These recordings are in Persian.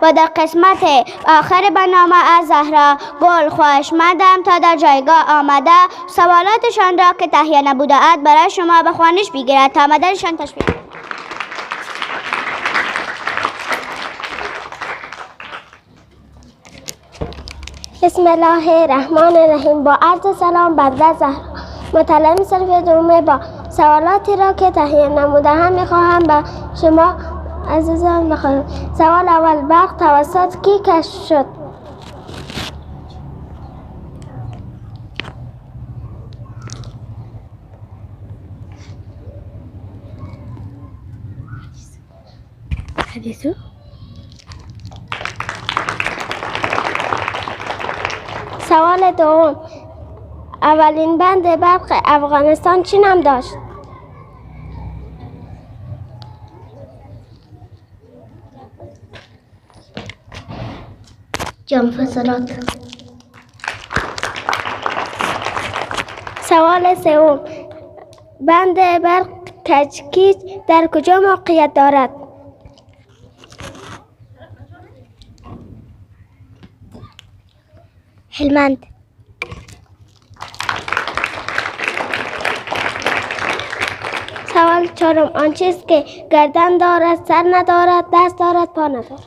و در قسمت آخر برنامه از زهرا گل خواهشمندم تا در جایگاه آمده سوالاتشان را که تهیه نبوده اند برای شما به خوانش بگیرد تا آمدنشان تشویق کنید. بسم الله الرحمن الرحیم. با عرض سلام بنده زهرا متعلم صنف دوم با سوالاتی را که تهیه نموده هم میخواهم به شما عزیزان بخوانم. سوال اول: برق توسط کی کشف شد؟ سوال دوم: اولین بند برق افغانستان چه نام داشت؟ جام فصلات. سوال سوم: بند برق کجکیج در کجا موقعیت دارد؟ هلمند. سوال چهارم: آن چیز که گردن دارد، سر ندارد، دست دارد، پا ندارد.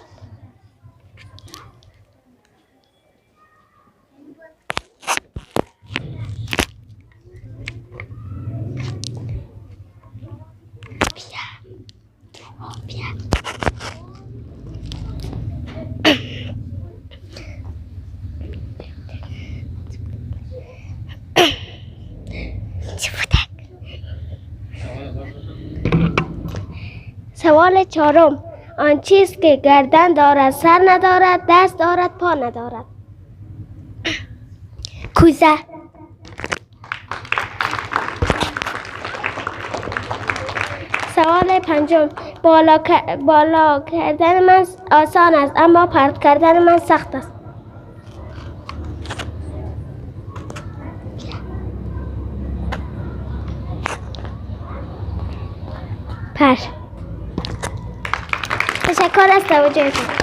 سوال چهارم: آن چیز که گردن دارد، سر ندارد، دست دارد، پا ندارد. کوزه. سوال پنجم: بالا کردن من آسان است اما پرت کردن من سخت است. پر. تشکر از توجهتون.